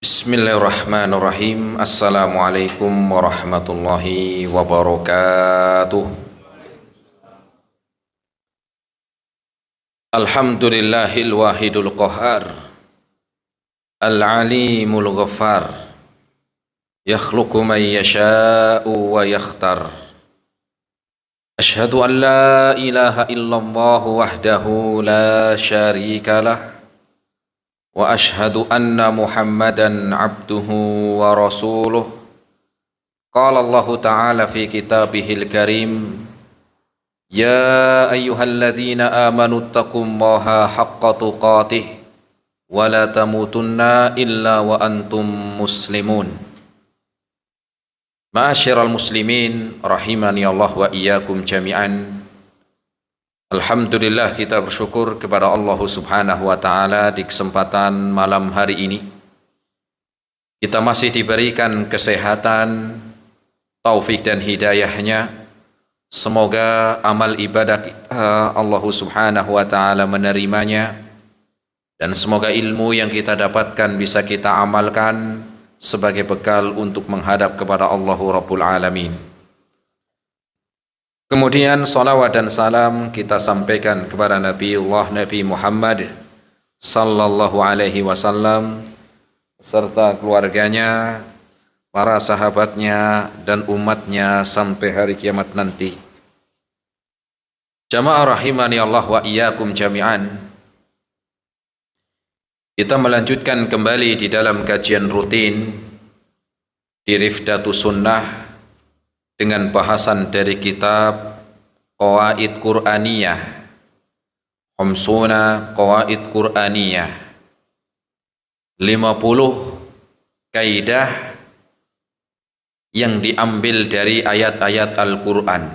Bismillahirrahmanirrahim. Assalamualaikum warahmatullahi wabarakatuh. Alhamdulillahil wahidul qahar, al-alimul ghaffar, yakhluqu man yasha'u wa yakhtar. Ashhadu an la ilaha illallah wahdahu la syarika lah, wa ashhadu anna Muhammadan abduhu wa rasuluh. Qala Allah Ta'ala fi kitabihil karim, ya ayyuhalladzina amanu taqullaha haqqa tuqatih wa la tamutunna illa wa antum muslimun. Ma'asyiral muslimin rahimani Allah wa iyyakum jami'an. Alhamdulillah, kita bersyukur kepada Allah Subhanahu wa Ta'ala di kesempatan malam hari ini kita masih diberikan kesehatan, taufik dan hidayahnya. Semoga amal ibadah kita Allah Subhanahu wa Ta'ala menerimanya, dan semoga ilmu yang kita dapatkan bisa kita amalkan sebagai bekal untuk menghadap kepada Allah Rabbul Alamin. Kemudian salawat dan salam kita sampaikan kepada Nabi Muhammad sallallahu alaihi wasallam serta keluarganya, para sahabatnya dan umatnya sampai hari kiamat nanti. Jamaah rahimani Allah wa iyyakum jami'an. Kita melanjutkan kembali di dalam kajian rutin di Rifdatus Sunnah dengan bahasan dari kitab Qawaid Qur'aniyah, Khamsuna Qawaid Qur'aniyah, 50 kaidah yang diambil dari ayat-ayat Al-Quran,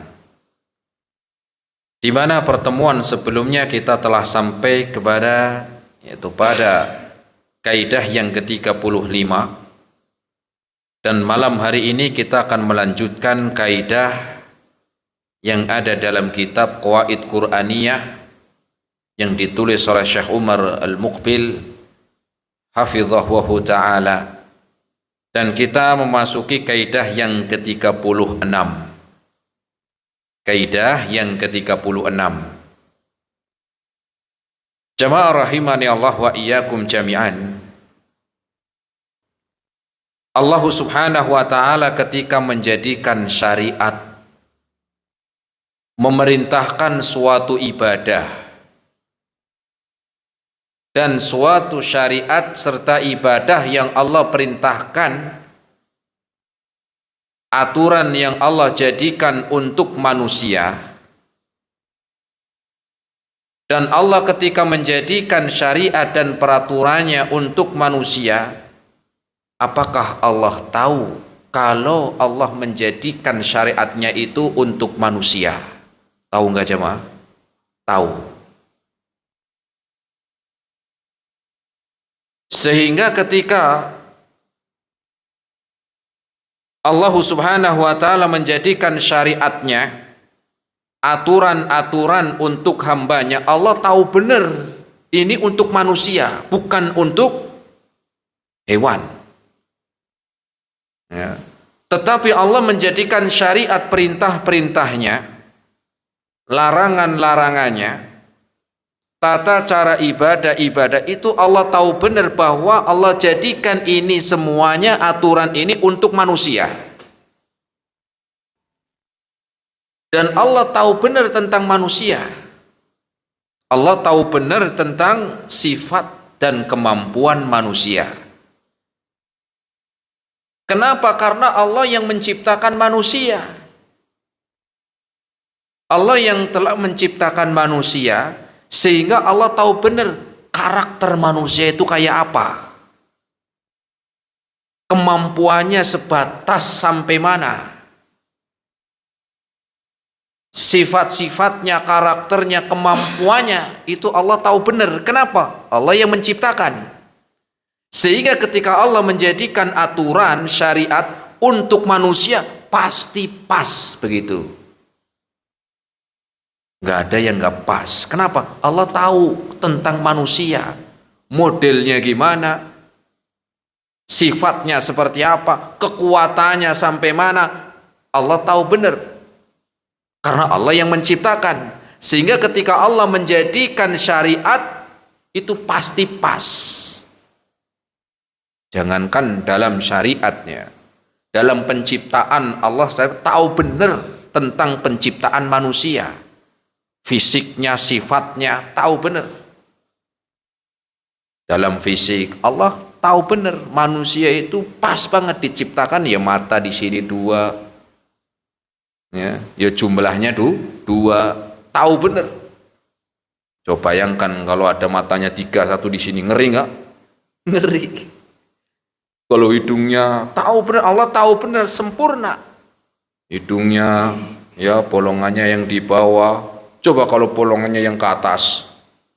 di mana pertemuan sebelumnya kita telah sampai kepada pada kaidah yang ke-35. Dan malam hari ini kita akan melanjutkan kaidah yang ada dalam kitab Qawaid Qur'aniyah yang ditulis oleh Syekh Umar Al-Muqbil hafizahullah ta'ala. Dan kita memasuki kaidah yang ke-36. Kaidah yang ke-36. Jamaah rahimani Allah wa iyyakum jami'an. Allah Subhanahu wa Ta'ala ketika menjadikan syariat, memerintahkan suatu ibadah, dan suatu syariat serta ibadah yang Allah perintahkan, aturan yang Allah jadikan untuk manusia, dan Allah ketika menjadikan syariat dan peraturannya untuk manusia, apakah Allah tahu kalau Allah menjadikan syariatnya itu untuk manusia? Tahu nggak jemaah? Tahu. Sehingga ketika Allah Subhanahu wa Ta'ala menjadikan syariatnya, aturan-aturan untuk hambanya, Allah tahu benar ini untuk manusia, bukan untuk hewan. Ya. Tetapi Allah menjadikan syariat, perintah-perintahnya, larangan-larangannya, tata cara ibadah-ibadah itu Allah tahu benar bahwa Allah jadikan ini semuanya, aturan ini untuk manusia. Dan Allah tahu benar tentang manusia. Allah tahu benar tentang sifat dan kemampuan manusia. Kenapa? Karena Allah yang menciptakan manusia. Allah yang telah menciptakan manusia, sehingga Allah tahu benar karakter manusia itu kayak apa. Kemampuannya sebatas sampai mana. Sifat-sifatnya, karakternya, kemampuannya, itu Allah tahu benar. Kenapa? Allah yang menciptakan. Sehingga ketika Allah menjadikan aturan syariat untuk manusia, pasti pas begitu. Nggak ada yang nggak pas. Kenapa? Allah tahu tentang manusia, modelnya gimana, sifatnya seperti apa, kekuatannya sampai mana, Allah tahu benar. Karena Allah yang menciptakan. Sehingga ketika Allah menjadikan syariat, itu pasti pas. Jangankan dalam syariatnya, dalam penciptaan Allah, saya tahu benar tentang penciptaan manusia. Fisiknya, sifatnya, tahu benar. Dalam fisik, Allah tahu benar manusia itu pas banget diciptakan, ya mata di sini 2. Ya jumlahnya 2, tahu benar. Coba bayangkan kalau ada matanya 3, 1 di sini, ngeri nggak? Ngeri. Kalau hidungnya tahu benar, Allah tahu benar sempurna. Hidungnya ya bolongannya yang di bawah. Coba kalau bolongannya yang ke atas,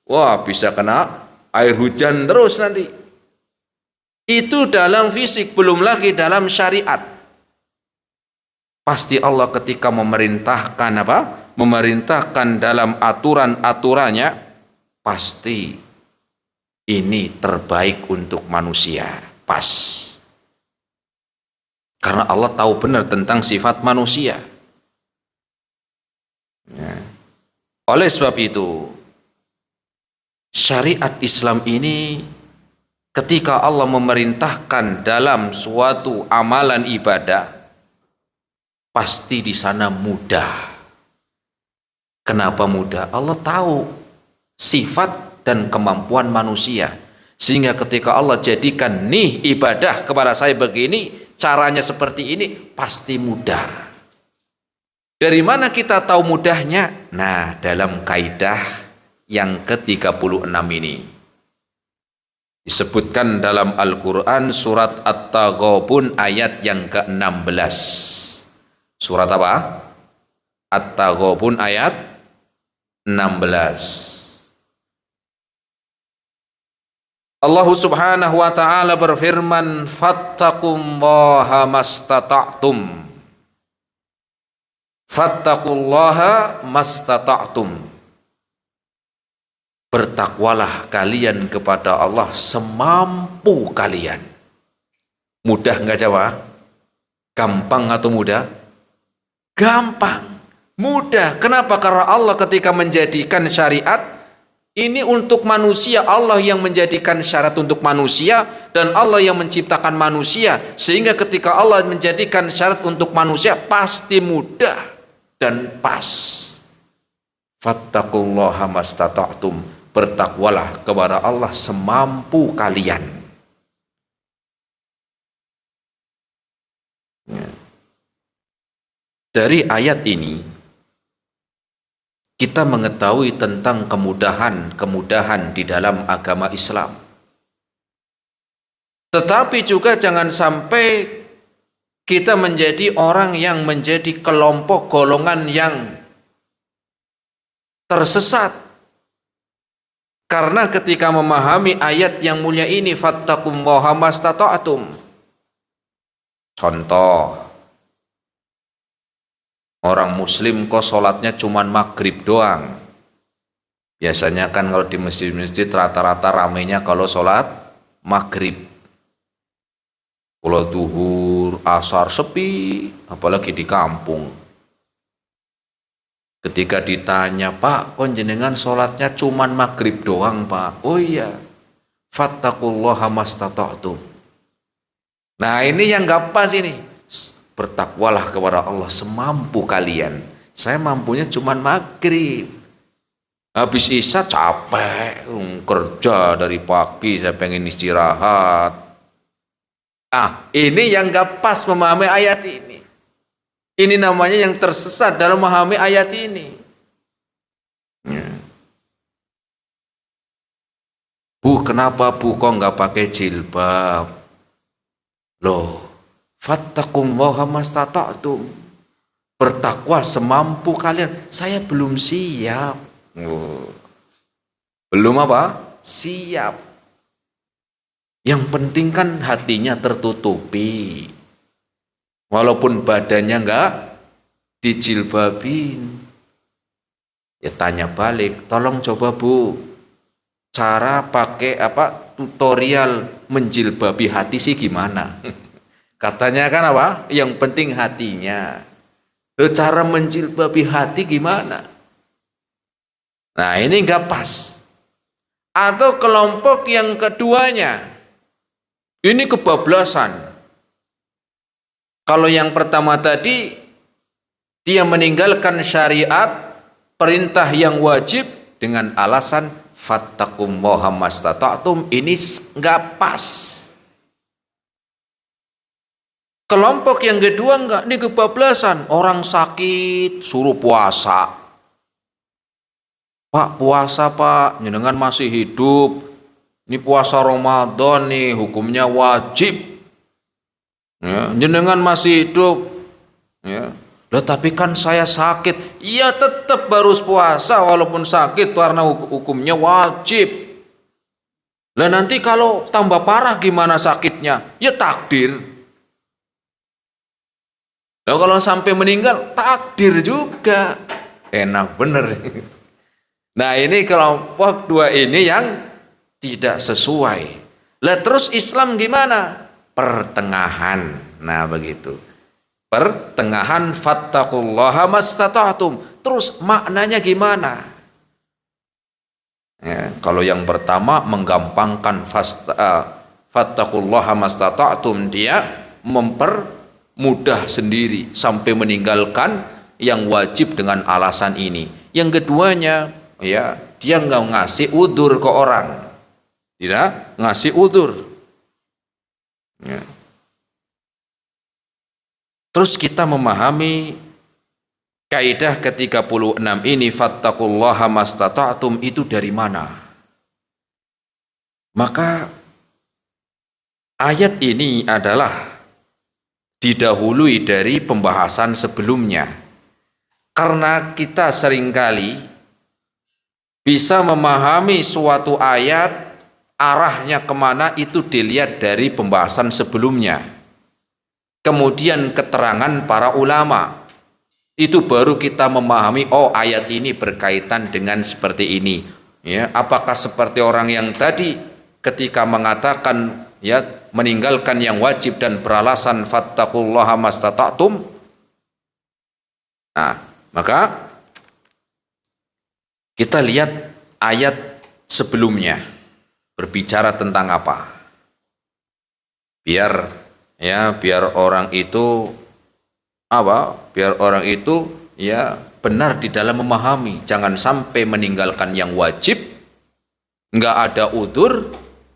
wah bisa kena air hujan terus nanti. Itu dalam fisik, belum lagi dalam syariat. Pasti Allah ketika memerintahkan apa? Memerintahkan dalam aturan-aturannya, pasti ini terbaik untuk manusia. Pas. Karena Allah tahu benar tentang sifat manusia. Ya. Oleh sebab itu, syariat Islam ini ketika Allah memerintahkan dalam suatu amalan ibadah, pasti di sana mudah. Kenapa mudah? Allah tahu sifat dan kemampuan manusia. Sehingga ketika Allah jadikan nih ibadah kepada saya begini, caranya seperti ini, pasti mudah. Dari mana kita tahu mudahnya? Nah, dalam kaidah yang ke-36 ini. Disebutkan dalam Al-Quran surat At-Taghabun ayat yang ke-16. Surat apa? At-Taghabun ayat 16. Allah Subhanahu wa taala berfirman, fattaqullaha mastata'tum. Fattaqullaha mastata'tum. Bertakwalah kalian kepada Allah semampu kalian. Mudah enggak Jawa? Gampang atau mudah? Gampang, mudah. Kenapa? Karena Allah ketika menjadikan syariat ini untuk manusia, Allah yang menjadikan syarat untuk manusia dan Allah yang menciptakan manusia, sehingga ketika Allah menjadikan syarat untuk manusia pasti mudah dan pas. Fattaqullaha mastata'tum, bertakwalah kepada Allah semampu kalian. Dari ayat ini kita mengetahui tentang kemudahan di dalam agama Islam. Tetapi juga jangan sampai kita menjadi orang yang menjadi kelompok golongan yang tersesat. Karena ketika memahami ayat yang mulia ini, fattaqullaha mastata'tum. Contoh, orang muslim kok sholatnya cuman maghrib doang. Biasanya kan kalau di masjid-masjid rata-rata ramainya kalau sholat maghrib. Kalau duhur, asar sepi, apalagi di kampung. Ketika ditanya, Pak, kok jenengan sholatnya cuman maghrib doang, Pak? Oh iya, fattaqullaha mastata'tum. Nah ini yang gak pas ini. Bertakwalah kepada Allah semampu kalian. Saya mampunya cuman maghrib. Habis isya capek, kerja dari pagi, saya pengen istirahat. Nah, ini yang gak pas memahami ayat ini. Ini namanya yang tersesat dalam memahami ayat ini. Ya. Bu, kenapa Bu kok nggak pakai jilbab? Loh, fattaqullaha mastata'tum. Bertakwa semampu kalian. Saya belum siap. Belum apa? Siap. Yang penting kan hatinya tertutupi. Walaupun badannya enggak dijilbabin. Ya tanya balik, tolong coba Bu, cara pakai apa tutorial menjilbabi hati sih gimana? Katanya kan apa? Yang penting hatinya. Cara menjilbabi hati gimana? Nah ini nggak pas. Atau kelompok yang keduanya, ini kebablasan. Kalau yang pertama tadi, dia meninggalkan syariat, perintah yang wajib dengan alasan fattaqullaha mastata'tum, ini nggak pas. Kelompok yang kedua enggak, ini kebablasan. Orang sakit suruh puasa. Pak, puasa Pak, jenengan masih hidup. Ini puasa Ramadan nih, hukumnya wajib. Ya, jenengan masih hidup. Ya. Loh, tapi kan saya sakit. Ya tetap harus puasa walaupun sakit karena hukumnya wajib. Lah nanti kalau tambah parah gimana sakitnya? Ya takdir. Lah kalau sampai meninggal takdir juga. Enak bener. Nah ini kelompok dua ini yang tidak sesuai. Lah terus Islam gimana? Pertengahan. Nah begitu. Pertengahan fattaqullaha mastata'tum. Terus maknanya gimana? Ya, kalau yang pertama menggampangkan fattaqullaha mastata'tum, dia mempermudah sendiri sampai meninggalkan yang wajib dengan alasan ini. Yang keduanya, ya, dia nggak ngasih udzur ke orang. Tidak ngasih udzur. Ya. Terus kita memahami kaidah ke-36 ini, fattaqullaha mastata'tum, itu dari mana? Maka ayat ini adalah didahului dari pembahasan sebelumnya. Karena kita seringkali bisa memahami suatu ayat arahnya kemana itu dilihat dari pembahasan sebelumnya. Kemudian keterangan para ulama, itu baru kita memahami, oh ayat ini berkaitan dengan seperti ini. Ya, apakah seperti orang yang tadi ketika mengatakan ya meninggalkan yang wajib dan beralasan fattaqullaha mastata'tum? Nah, maka kita lihat ayat sebelumnya berbicara tentang apa? Biar orang itu biar orang itu ya benar di dalam memahami, jangan sampai meninggalkan yang wajib nggak ada udzur,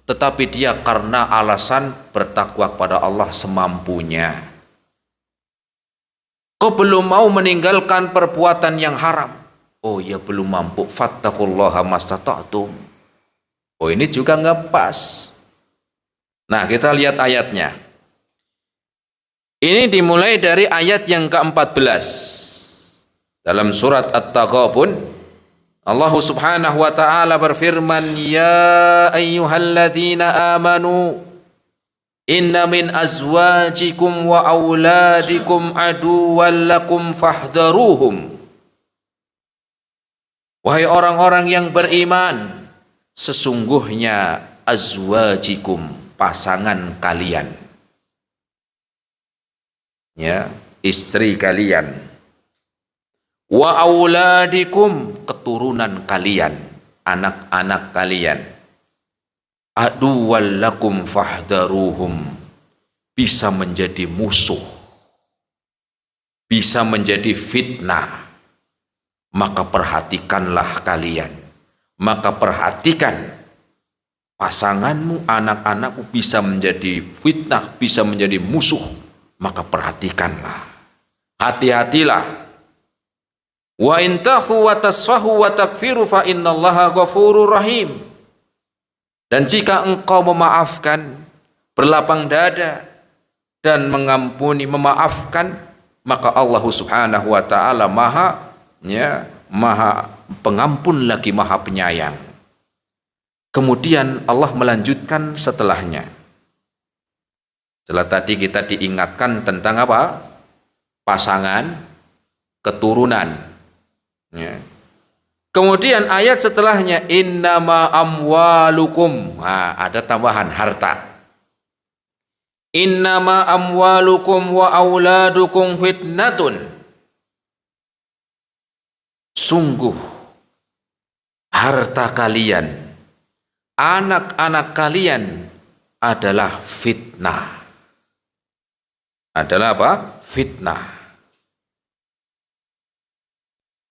tetapi dia karena alasan bertakwa kepada Allah semampunya. Kau belum mau meninggalkan perbuatan yang haram, oh ya belum mampu, fattaqullaha mastata'tum. Oh ini juga nggak pas. Nah kita lihat ayatnya. Ini dimulai dari ayat yang ke-14 dalam surat At-Taghabun. Allah Subhanahu wa taala berfirman, ya ayyuhalladzina amanu inna min azwajikum wa auladikum aduwwan lakum fahdharuhum. Wahai orang-orang yang beriman, sesungguhnya azwajikum, pasangan kalian, ya, istri kalian, wa auladikum, keturunan kalian, anak-anak kalian, aduwwan lakum fahdharuhum, bisa menjadi musuh, bisa menjadi fitnah, maka perhatikanlah kalian. Maka perhatikan pasanganmu, anak-anakmu bisa menjadi fitnah, bisa menjadi musuh, maka perhatikanlah, hati-hatilah. Wa in tafu wa tasfahu wa takfiru fa innallaha ghafurur rahim. Dan jika engkau memaafkan, berlapang dada dan mengampuni, memaafkan, maka Allah Subhanahu wa taala maha pengampun lagi maha penyayang. Kemudian Allah melanjutkan setelahnya. Setelah tadi kita diingatkan tentang apa? Pasangan, keturunan. Ya. Kemudian ayat setelahnya innama amwalukum. Nah, ada tambahan harta. Innama amwalukum wa auladukum fitnatun. Sungguh harta kalian, anak-anak kalian adalah fitnah. Adalah apa? Fitnah.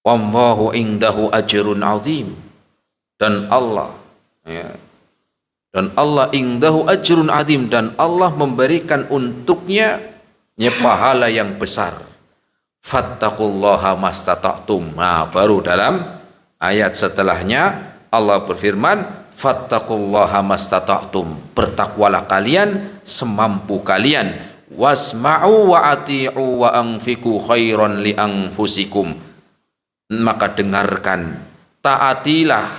Wallahu indahu ajrun azim. Dan Allah, ya, dan Allah indahu ajrun azim, dan Allah memberikan untuknya pahala yang besar. Fattaqullaha mastata'tum. Nah, baru dalam ayat setelahnya Allah berfirman, fattaqullaha mastata'tum. Bertakwalah kalian semampu kalian. Wasma'u wa ati'u wa anfiqu khairan li anfusikum. Maka dengarkan, taatilah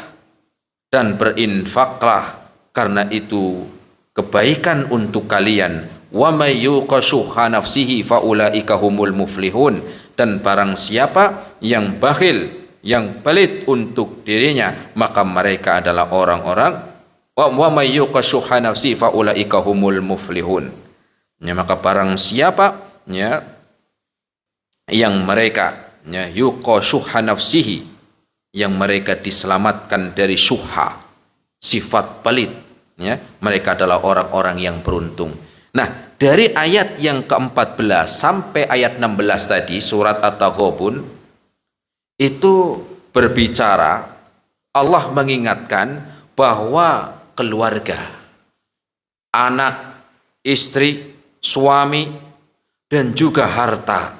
dan berinfaklah, karena itu kebaikan untuk kalian. Wa may yuqa syuhha nafsihi fa ulaika humul muflihun. Dan barang siapa yang bakhil, yang pelit untuk dirinya, maka mereka adalah orang-orang wa may yuqa syuhha nafsihi fa ulaika humul muflihun. Ya, maka barang siapa ya yang mereka ya yuqa syuhha nafsihi, yang mereka diselamatkan dari syuhha, sifat pelit, ya, mereka adalah orang-orang yang beruntung. Nah, dari ayat yang ke-14 sampai ayat 16 tadi surat At-Taghabun itu berbicara, Allah mengingatkan bahwa keluarga, anak, istri, suami, dan juga harta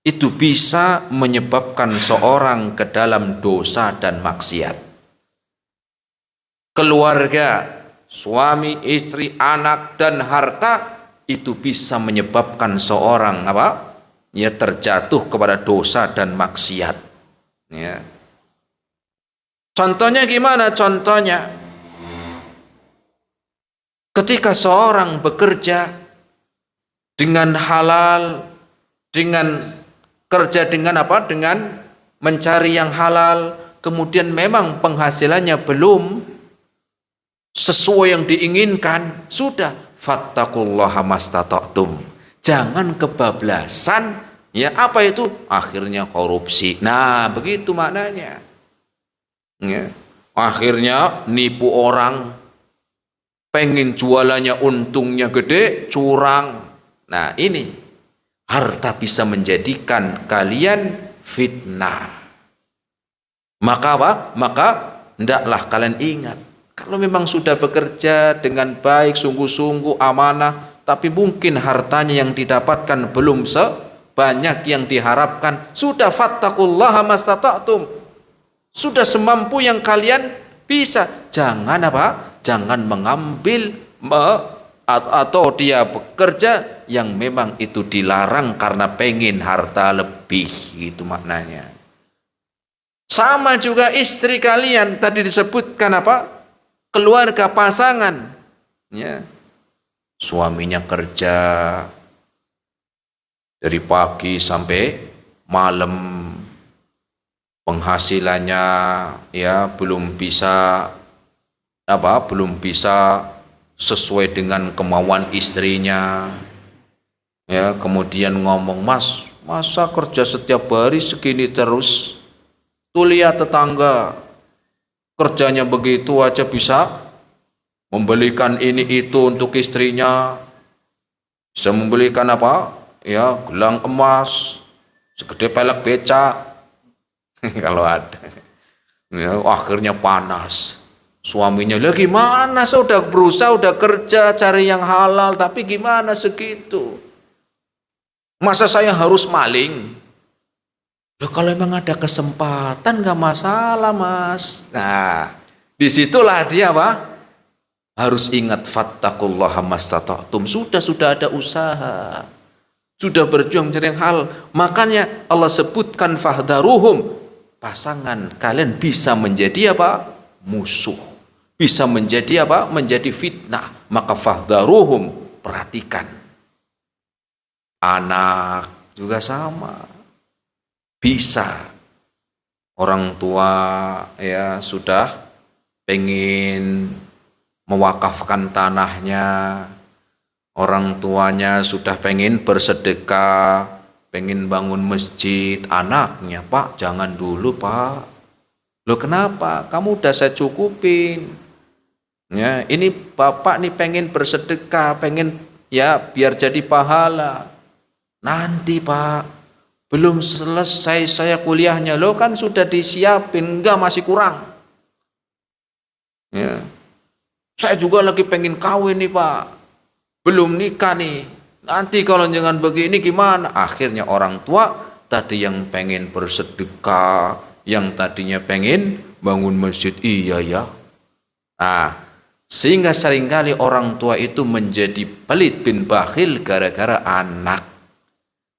itu bisa menyebabkan seorang ke dalam dosa dan maksiat. Keluarga, suami, istri, anak, dan harta itu bisa menyebabkan seorang ya terjatuh kepada dosa dan maksiat. Ya. Contohnya gimana? Contohnya ketika seorang bekerja dengan halal, dengan kerja dengan dengan mencari yang halal, kemudian memang penghasilannya belum sesuai yang diinginkan, sudah fattaqullaha mastata'tum. Jangan kebablasan, ya, apa itu? Akhirnya korupsi. Nah, begitu maknanya. Ya. Akhirnya nipu orang, pengen jualannya untungnya gede, curang. Nah, ini harta bisa menjadikan kalian fitnah. Maka apa? Maka hendaklah kalian ingat, kalau memang sudah bekerja dengan baik, sungguh-sungguh, amanah, tapi mungkin hartanya yang didapatkan belum sebanyak yang diharapkan, sudah fattaqullaha mastata'tum. Sudah semampu yang kalian bisa. Jangan Jangan mengambil atau dia bekerja yang memang itu dilarang karena pengen harta lebih, gitu maknanya. Sama juga istri kalian, tadi disebutkan keluarga, pasangan, ya, suaminya kerja dari pagi sampai malam, penghasilannya ya belum bisa sesuai dengan kemauan istrinya, ya, kemudian ngomong, mas, masa kerja setiap hari segini terus? Tuh lihat tetangga, kerjanya begitu aja bisa membelikan ini itu untuk istrinya, bisa membelikan ya, gelang emas segede pelek becak kalau ada, ya, akhirnya panas. Suaminya, lagi gimana, sudah berusaha, udah kerja cari yang halal, tapi gimana segitu? Masa saya harus maling? Loh, kalau memang ada kesempatan nggak masalah, mas. Nah, disitulah dia harus ingat fattaqullaha mastata'tum. Sudah ada usaha, sudah berjuang mencari yang halal. Makanya Allah sebutkan fahdaruhum, pasangan kalian bisa menjadi musuh. Bisa menjadi menjadi fitnah. Maka fahdaruhum, perhatikan. Anak juga sama, bisa orang tua ya sudah pengen mewakafkan tanahnya, orang tuanya sudah pengen bersedekah, pengen bangun masjid, anaknya, Pak jangan dulu Pak. Loh kenapa? Kamu udah saya cukupin. Ya, ini Bapak nih pengen bersedekah, pengen ya biar jadi pahala. Nanti Pak, belum selesai saya kuliahnya. Loh kan sudah disiapin, enggak masih kurang. Ya. Saya juga lagi pengen kawin nih Pak. Belum nikah nih, nanti kalau jangan begini gimana? Akhirnya orang tua tadi yang pengen bersedekah, yang tadinya pengen bangun masjid, iya ya. Nah, sehingga seringkali orang tua itu menjadi pelit bin bakhil gara-gara anak.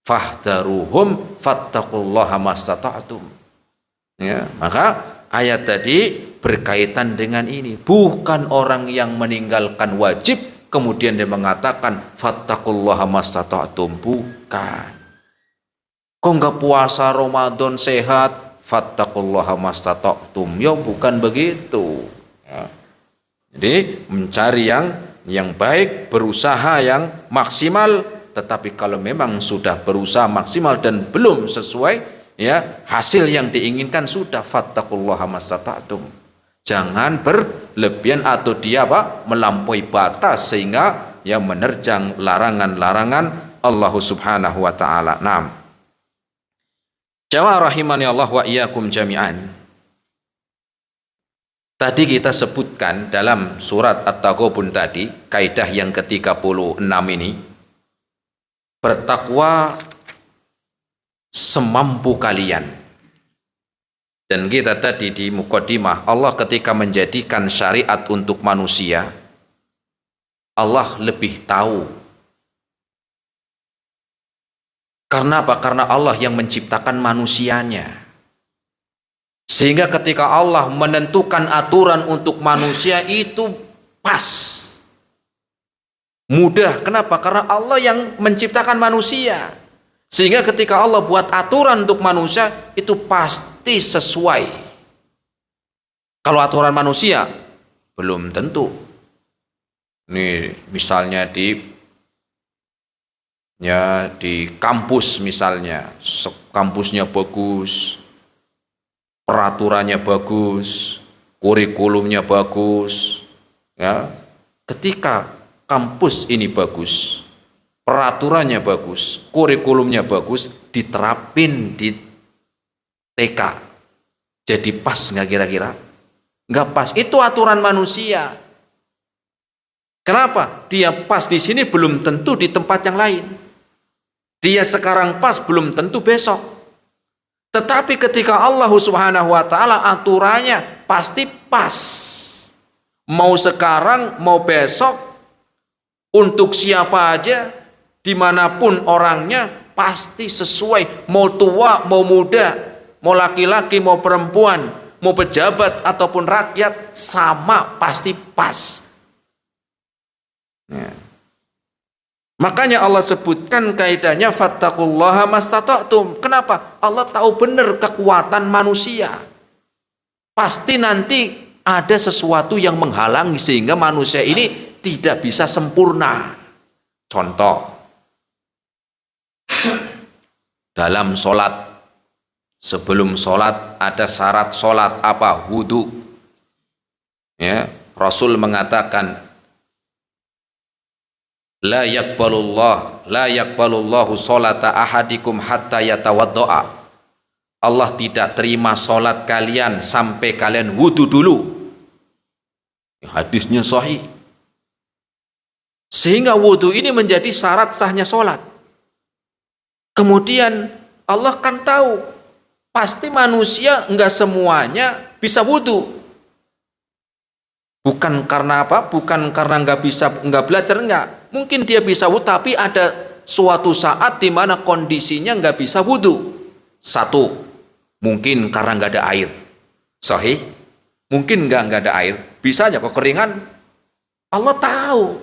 Fahdaruhum fattaqullaha mastata'tum. Ya, maka ayat tadi berkaitan dengan ini. Bukan orang yang meninggalkan wajib kemudian dia mengatakan fattaqullaha mastata'tum, bukan. Kok enggak puasa Ramadan sehat, fattaqullaha mastata'tum, ya bukan begitu ya. Jadi mencari yang baik, berusaha yang maksimal, tetapi kalau memang sudah berusaha maksimal dan belum sesuai ya hasil yang diinginkan, sudah fattaqullaha mastata'tum. Jangan berlebihan atau dia melampaui batas sehingga yang menerjang larangan-larangan Allah Subhanahu wa taala. Naam. Jamaah rahimani Allah wa iyyakum jami'an. Tadi kita sebutkan dalam surat At-Taghabun tadi, kaidah yang ke-36 ini, bertakwa semampu kalian. Dan kita tadi di mukadimah, Allah ketika menjadikan syariat untuk manusia, Allah lebih tahu. Karena apa? Karena Allah yang menciptakan manusianya. Sehingga ketika Allah menentukan aturan untuk manusia itu pas, mudah. Kenapa? Karena Allah yang menciptakan manusia. Sehingga ketika Allah buat aturan untuk manusia itu pasti sesuai. Kalau aturan manusia belum tentu. Nih misalnya di kampus misalnya, kampusnya bagus, peraturannya bagus, kurikulumnya bagus, ya. Ketika kampus ini bagus, peraturannya bagus, kurikulumnya bagus, diterapin di TK, jadi pas nggak kira-kira? Nggak pas. Itu aturan manusia. Kenapa? Dia pas di sini belum tentu di tempat yang lain. Dia sekarang pas belum tentu besok. Tetapi ketika Allah Subhanahu wa taala aturannya pasti pas. Mau sekarang, mau besok, untuk siapa aja, dimanapun orangnya, pasti sesuai. Mau tua, mau muda, mau laki-laki, mau perempuan, mau pejabat ataupun rakyat, sama pasti pas. Ya. Makanya Allah sebutkan kaidahnya fattaqullaha mastata'tum. Kenapa? Allah tahu benar kekuatan manusia. Pasti nanti ada sesuatu yang menghalangi sehingga manusia ini tidak bisa sempurna. Contoh, dalam sholat, sebelum sholat ada syarat sholat apa? Wudu. Ya, Rasul mengatakan la yakbalullahu sholata ahadikum hatta yatawaddo'a. Allah tidak terima sholat kalian sampai kalian wudu dulu. Hadisnya sahih. Sehingga wudu ini menjadi syarat sahnya sholat. Kemudian Allah kan tahu pasti manusia enggak semuanya bisa wudu. Bukan karena apa? Bukan karena enggak belajar, enggak. Mungkin dia bisa wudu, tapi ada suatu saat di mana kondisinya enggak bisa wudu. Satu, mungkin karena enggak ada air. Sahih? Mungkin enggak ada air. Bisa aja kekeringan. Allah tahu.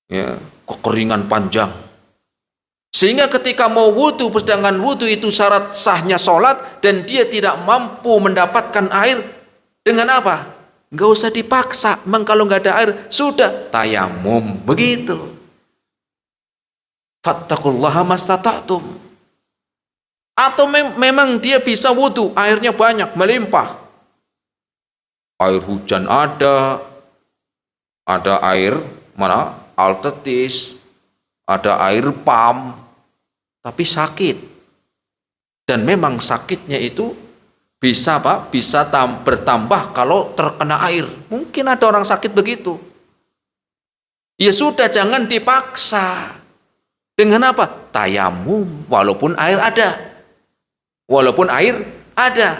Ya, kekeringan panjang. Sehingga ketika mau wudu, sedangkan wudu itu syarat sahnya sholat, dan dia tidak mampu mendapatkan air, dengan apa? Nggak usah dipaksa. Memang kalau nggak ada air, sudah tayamum, begitu. Fattaqullaha mastata'tum. Atau memang dia bisa wudu, airnya banyak, melimpah. Air hujan ada air mana? Altetis, ada air pam, tapi sakit. Dan memang sakitnya itu bisa apa? Bisa bertambah kalau terkena air. Mungkin ada orang sakit begitu. Ya sudah, jangan dipaksa. Dengan apa? Tayamum, walaupun air ada. Walaupun air ada.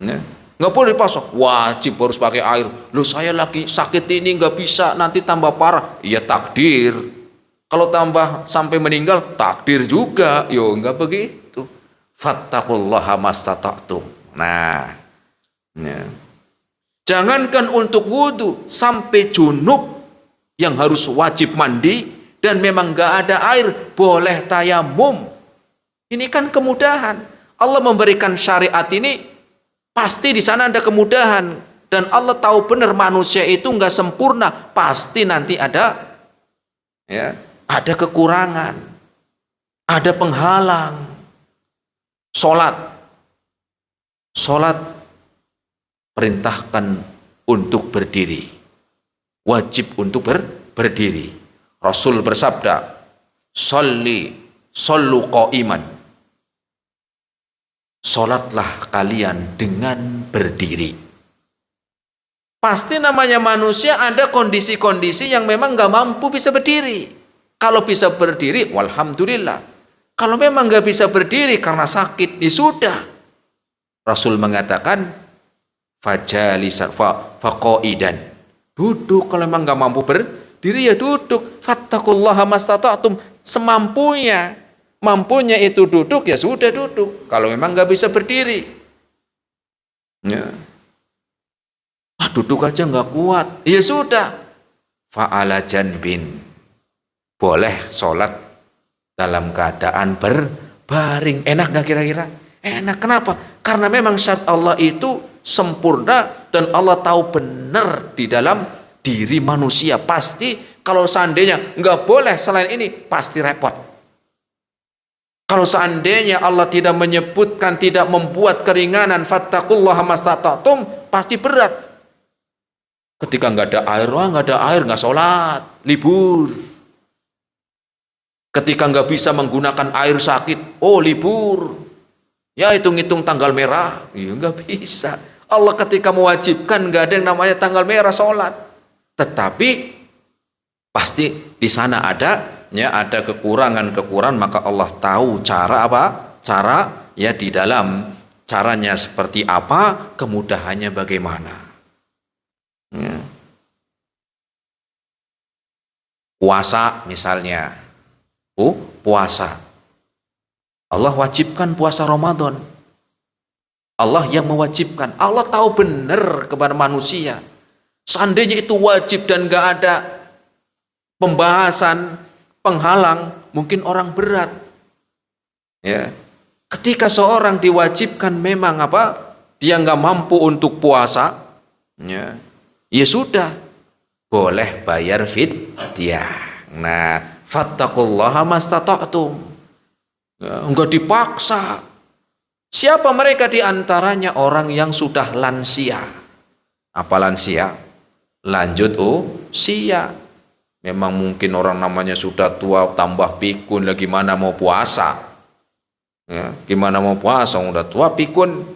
Ya. Nggak boleh dipaksa, wajib harus pakai air. Loh, saya lagi sakit ini nggak bisa, nanti tambah parah. Iya, takdir. Kalau tambah sampai meninggal, takdir juga. Yo, nggak begitu. Fattaqullaha mastata'tum. Nah, ya. Jangankan untuk wudu, sampai junub yang harus wajib mandi dan memang nggak ada air, boleh tayamum. Ini kan kemudahan. Allah memberikan syariat ini, pasti di sana ada kemudahan, dan Allah tahu benar manusia itu nggak sempurna, pasti nanti ada kekurangan, ada penghalang. Sholat perintahkan untuk berdiri, wajib untuk berdiri. Rasul bersabda, sallu qa'iman. Sholatlah kalian dengan berdiri. Pasti namanya manusia ada kondisi-kondisi yang memang gak mampu bisa berdiri. Kalau bisa berdiri, walhamdulillah. Kalau memang gak bisa berdiri karena sakit, ya sudah. Rasul mengatakan, fajalisan faqaidan. Duduk, kalau memang gak mampu berdiri ya duduk. Fattaqullaha mastata'tum, semampunya. Mampunya itu duduk, ya sudah duduk. Kalau memang nggak bisa berdiri, ya, duduk aja nggak kuat, ya sudah. Fa'ala janbin, boleh sholat dalam keadaan berbaring. Enak nggak kira-kira? Enak. Kenapa? Karena memang syarat Allah itu sempurna, dan Allah tahu benar di dalam diri manusia. Pasti kalau seandainya nggak boleh selain ini, pasti repot. Kalau seandainya Allah tidak menyebutkan, tidak membuat keringanan, fattaqullaha mastata'tum, pasti berat. Ketika nggak ada air, nggak sholat, libur. Ketika nggak bisa menggunakan air sakit, libur. Ya, hitung-hitung tanggal merah, ya nggak bisa. Allah ketika mewajibkan, nggak ada yang namanya tanggal merah sholat. Tetapi pasti di sana ada kekurangan, maka Allah tahu cara apa? Cara ya di dalam caranya seperti apa, kemudahannya bagaimana. Ya. Puasa misalnya. Puasa. Allah wajibkan puasa Ramadan. Allah yang mewajibkan. Allah tahu benar kepada manusia. Seandainya itu wajib dan gak ada pembahasan penghalang, mungkin orang berat. Ya. Ketika seorang diwajibkan memang dia nggak mampu untuk puasa, ya sudah, boleh bayar fidyah. Nah, fattaqullaha mastata'tum. Enggak dipaksa. Siapa mereka? Di antaranya orang yang sudah lansia. Apa lansia? Lanjut usia. Memang mungkin orang namanya sudah tua, tambah pikun, lagi gimana mau puasa? Ya, gimana mau puasa? Udah tua pikun.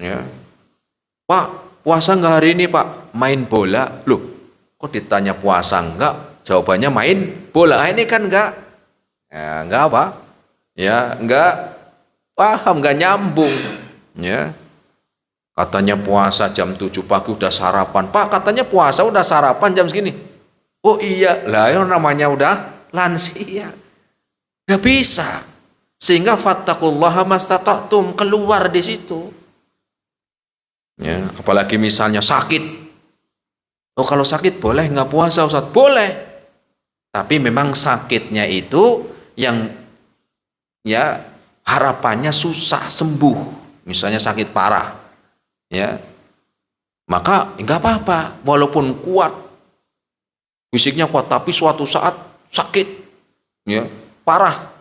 Ya. Pak, puasa nggak hari ini Pak? Main bola. Loh, kok ditanya puasa enggak? Jawabannya main bola. Ini kan enggak. Ya, enggak apa? Ya, enggak paham, enggak nyambung. Ya. Katanya puasa jam 7 pagi udah sarapan. Pak, katanya puasa udah sarapan jam segini. Oh iya, lah yang namanya udah lansia. Gak bisa. Sehingga fattaqullaha mastata'tum, keluar di situ. Ya, apalagi misalnya sakit. Kalau sakit boleh nggak puasa Ustaz? Boleh. Tapi memang sakitnya itu yang ya harapannya susah sembuh, misalnya sakit parah, ya, maka nggak apa-apa, walaupun kuat, fisiknya kuat, tapi suatu saat sakit, ya, parah,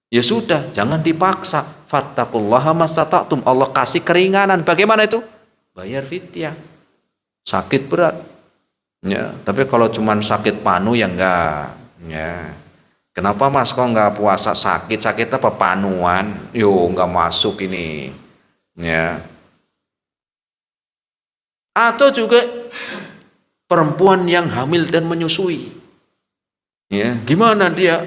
ya sudah, jangan dipaksa. Fattaqullaha mastata'tum, Allah kasih keringanan. Bagaimana itu? Bayar fidyah. Sakit berat, ya, tapi kalau cuman sakit panu ya enggak, ya. Kenapa Mas kok nggak puasa? Sakit apa panuan? Yo nggak masuk ini, ya. Atau juga perempuan yang hamil dan menyusui, ya, gimana dia?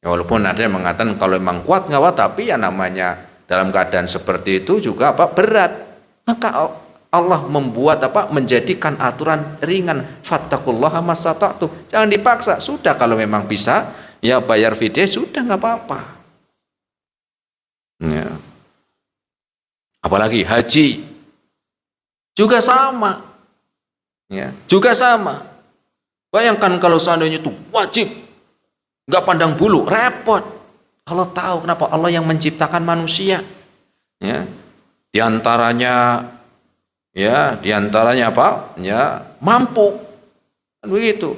Ya, walaupun ada yang mengatakan kalau memang kuat nggak apa, tapi ya namanya dalam keadaan seperti itu juga berat, maka Allah membuat menjadikan aturan ringan. Fattaqullaha mastata'tum, jangan dipaksa. Sudah kalau memang bisa ya bayar fidyah, sudah nggak apa-apa, ya. Apalagi haji juga sama, ya, juga sama. Bayangkan kalau seandainya itu wajib, nggak pandang bulu, repot. Allah tahu kenapa, Allah yang menciptakan manusia, ya. Diantaranya apa? Ya, mampu, kan begitu,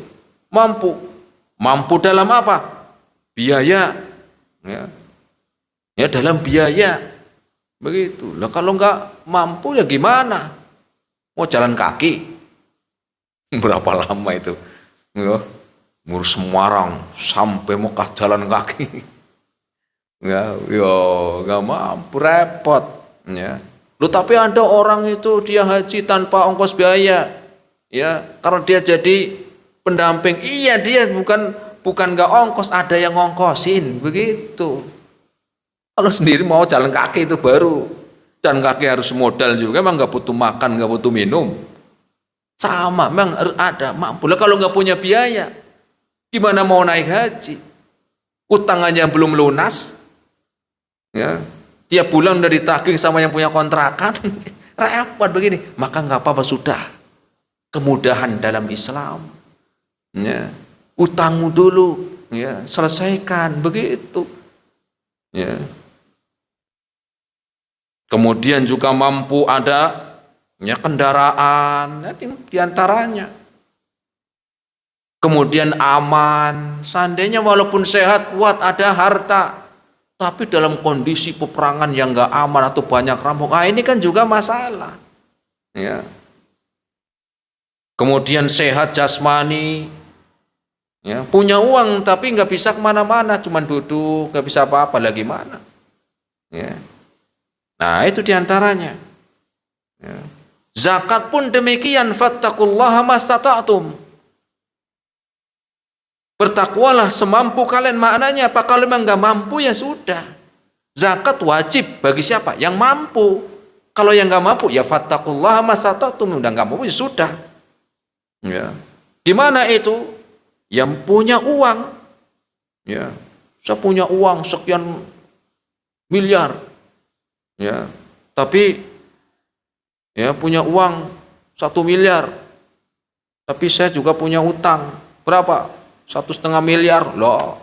mampu dalam apa? Biaya, ya, ya dalam biaya, begitu. Lah kalau nggak mampu ya gimana? Mau jalan kaki, berapa lama itu? Ya, ngurus Semarang sampai Mekah jalan kaki, ya, nggak mampu, repot, ya. Loh, tapi ada orang itu dia haji tanpa ongkos biaya, ya, karena dia jadi pendamping. Iya, dia bukan nggak ongkos, ada yang ngongkosin, begitu. Kalau sendiri mau jalan kaki itu baru jalan kaki harus modal juga, emang nggak butuh makan, nggak butuh minum, sama, memang harus ada mampu. Lah kalau nggak punya biaya, gimana mau naik haji? Utang aja belum lunas, ya. Tiap bulan udah ditagih sama yang punya kontrakan, repot begini. Maka nggak apa-apa, sudah, kemudahan dalam Islam, ya. Utangmu dulu, ya, selesaikan, begitu, ya. Kemudian juga mampu ada, ya, kendaraan, ya, diantaranya. Kemudian aman, seandainya walaupun sehat, kuat, ada harta, tapi dalam kondisi peperangan yang nggak aman atau banyak rampok, ini kan juga masalah, ya. Kemudian sehat jasmani, ya, punya uang tapi nggak bisa kemana-mana, cuman duduk, nggak bisa apa-apa, lagi mana, ya. Nah itu diantaranya, ya. Zakat pun demikian, fattaqullaha mastata'tum, bertakwalah semampu kalian. Maknanya apa? Kalau memang nggak mampu ya sudah. Zakat wajib bagi siapa? Yang mampu. Kalau yang nggak mampu ya fattaqullaha mastata'tum, udah nggak mampu ya sudah. Ya. Gimana itu? Yang punya uang, ya, saya punya uang sekian miliar, ya, tapi ya punya uang 1 miliar, tapi saya juga punya utang berapa? 1,5 miliar loh.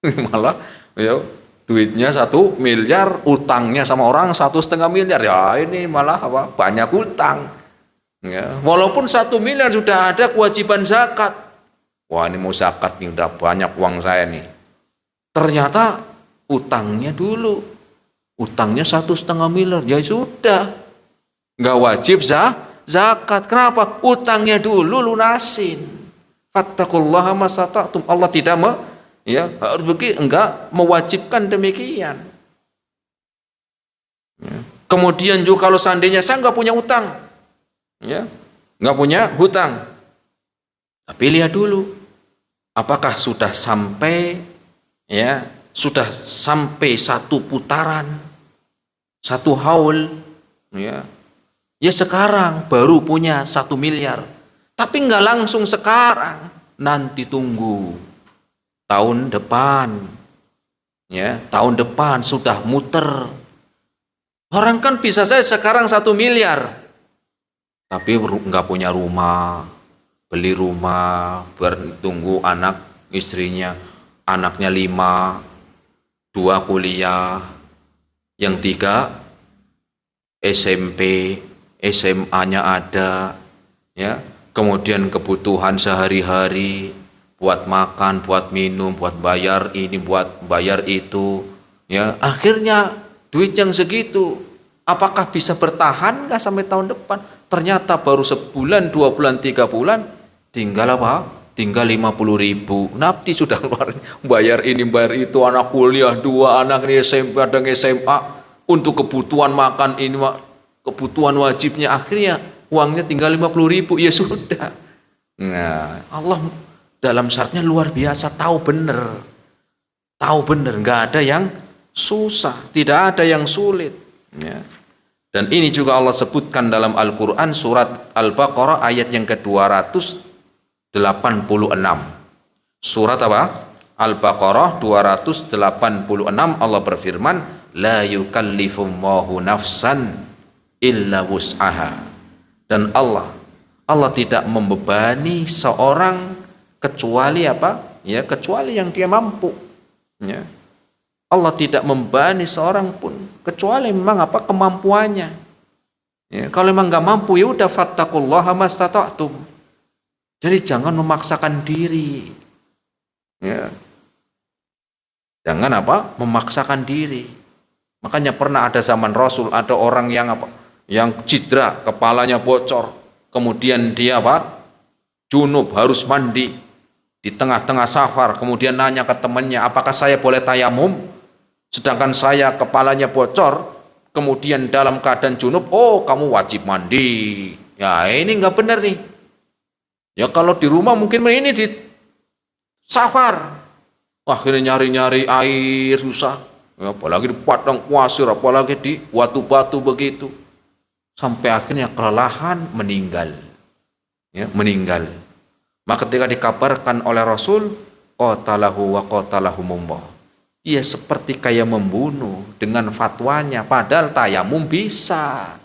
Malah ya duitnya 1 miliar, utangnya sama orang 1,5 miliar, ya ini malah banyak utang, ya. Walaupun 1 miliar sudah ada kewajiban zakat, wah ini mau zakat nih, udah banyak uang saya nih, ternyata utangnya dulu, utangnya 1,5 miliar, ya sudah nggak wajib zakat. Kenapa? Utangnya dulu lunasin. Fattaqullaha mastata'tum, Allah tidak harus begini, enggak mewajibkan demikian, ya. Kemudian juga kalau seandainya saya nggak punya utang, ya, nggak punya hutang, tapi lihat dulu apakah sudah sampai, ya, sudah sampai 1 putaran, 1 haul, ya. Ya sekarang baru punya 1 miliar, tapi nggak langsung sekarang, nanti tunggu tahun depan, ya, tahun depan sudah muter. Orang kan bisa saya sekarang 1 miliar, tapi nggak punya rumah, beli rumah, bertunggu anak istrinya, anaknya 5, 2 kuliah, yang 3 SMP, SMA-nya ada, ya. Kemudian kebutuhan sehari-hari, buat makan, buat minum, buat bayar ini, buat bayar itu, ya. Akhirnya duit yang segitu, apakah bisa bertahan nggak sampai tahun depan? Ternyata baru sebulan, 2 bulan, 3 bulan, tinggal apa? Tinggal 50.000. Nanti sudah keluar bayar ini, bayar itu, anak kuliah 2, anak ini SMP, ada yang SMA, untuk kebutuhan makan ini, kebutuhan wajibnya, akhirnya uangnya tinggal 50.000. Ya sudah. Nah, Allah dalam syaratnya luar biasa, tahu benar, nggak ada yang susah, tidak ada yang sulit, ya. Dan ini juga Allah sebutkan dalam Al-Quran surat Al-Baqarah ayat yang ke-286. Surat apa? Al-Baqarah 286. Allah berfirman, la yukallifullahu nafsan illa wus'aha. Dan Allah tidak membebani seorang kecuali apa? Ya, kecuali yang dia mampu. Ya. Allah tidak membebani seorang pun kecuali memang apa kemampuannya. Ya, kalau memang nggak mampu, ya udah fattaqullaha mastata'tum. Jadi jangan memaksakan diri. Ya. Jangan apa? Memaksakan diri. Makanya pernah ada zaman Rasul, ada orang yang apa? Yang cedera, kepalanya bocor. Kemudian dia apa? Junub, harus mandi di tengah-tengah safar. Kemudian nanya ke temannya, apakah saya boleh tayamum? Sedangkan saya kepalanya bocor, kemudian dalam keadaan junub. Oh, kamu wajib mandi. Ya, ini nggak benar nih. Ya kalau di rumah mungkin ini di safar, akhirnya nyari-nyari air susah. Ya, apalagi di padang pasir, apalagi di batu-batu begitu. Sampai akhirnya kelelahan, meninggal. Ya, meninggal. Maka ketika dikabarkan oleh Rasul, qatalahu wa qatalahumullah. Ia seperti kayak membunuh dengan fatwanya, padahal tayamum bisa.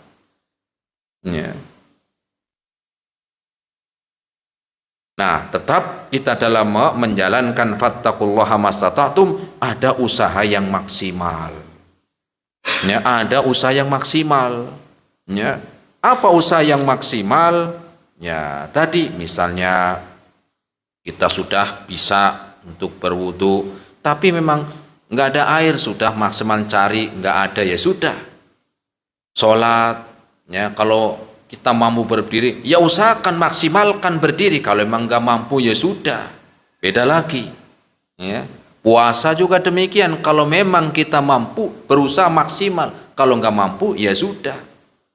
Ya. Nah, tetap kita dalam menjalankan fattaqullaha mastata'tum ada usaha yang maksimal. Ya, ada usaha yang maksimal. Ya. Apa usaha yang maksimal? Ya, tadi misalnya kita sudah bisa untuk berwudu, tapi memang nggak ada air, sudah maksimal cari, nggak ada, ya sudah. Sholat, ya kalau kita mampu berdiri, ya usahakan maksimalkan berdiri. Kalau memang nggak mampu, ya sudah, beda lagi. Ya. Puasa juga demikian, kalau memang kita mampu berusaha maksimal, kalau nggak mampu, ya sudah.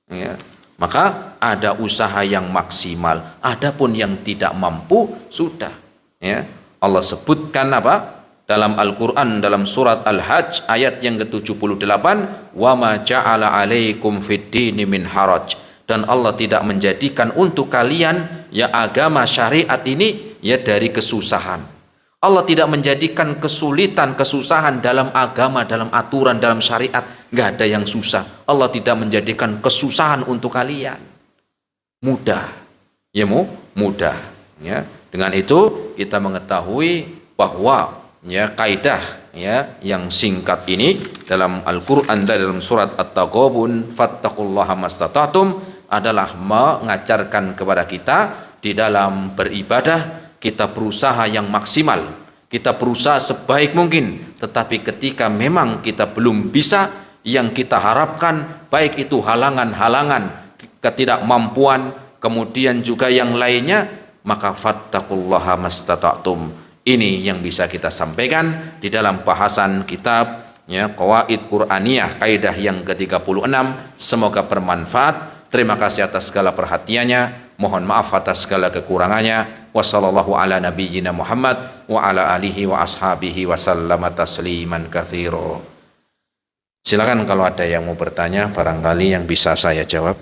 Ya. Maka ada usaha yang maksimal, adapun yang tidak mampu sudah. Ya. Allah sebutkan apa? Dalam Al-Quran, dalam surat Al-Hajj ayat yang ke-78, wa ma ja'ala alaikum fid dini min haraj. Dan Allah tidak menjadikan untuk kalian ya agama syariat ini ya dari kesusahan. Allah tidak menjadikan kesulitan, kesusahan dalam agama, dalam aturan, dalam syariat. Nggak ada yang susah. Allah tidak menjadikan kesusahan untuk kalian. Mudah. Ya mudah. Ya. Dengan itu kita mengetahui bahwa ya kaidah ya yang singkat ini dalam Al-Qur'an, dalam surat At-Taghabun, fattaqullaha mastata'tum, adalah mengajarkan kepada kita di dalam beribadah kita berusaha yang maksimal, kita berusaha sebaik mungkin, tetapi ketika memang kita belum bisa yang kita harapkan, baik itu halangan-halangan, ketidakmampuan, kemudian juga yang lainnya, maka fattaqullaha mastata'tum. Ini yang bisa kita sampaikan di dalam bahasan kitab ya Qawaid Qur'aniyah, kaidah yang ke-36. Semoga bermanfaat. Terima kasih atas segala perhatiannya. Mohon maaf atas segala kekurangannya. Wassallallahu ala nabiyyina Muhammad wa ala alihi wa ashabihi wa sallama tasliman katsira. Silakan kalau ada yang mau bertanya, barangkali yang bisa saya jawab.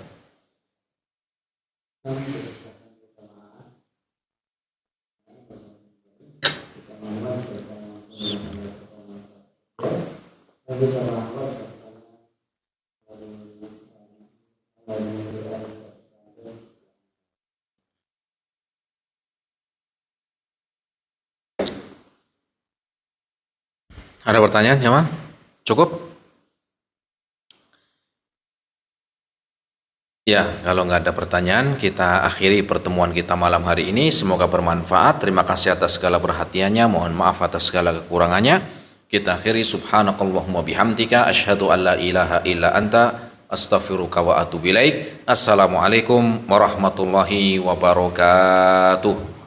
Ada pertanyaan, jemaah? Cukup? Ya, kalau nggak ada pertanyaan, kita akhiri pertemuan kita malam hari ini. Semoga bermanfaat. Terima kasih atas segala perhatiannya. Mohon maaf atas segala kekurangannya. Kita akhiri subhanakallahumma bihamdika asyhadu an la ilaha illa anta astaghfiruka wa atubu ilaik. Assalamualaikum warahmatullahi wabarakatuh.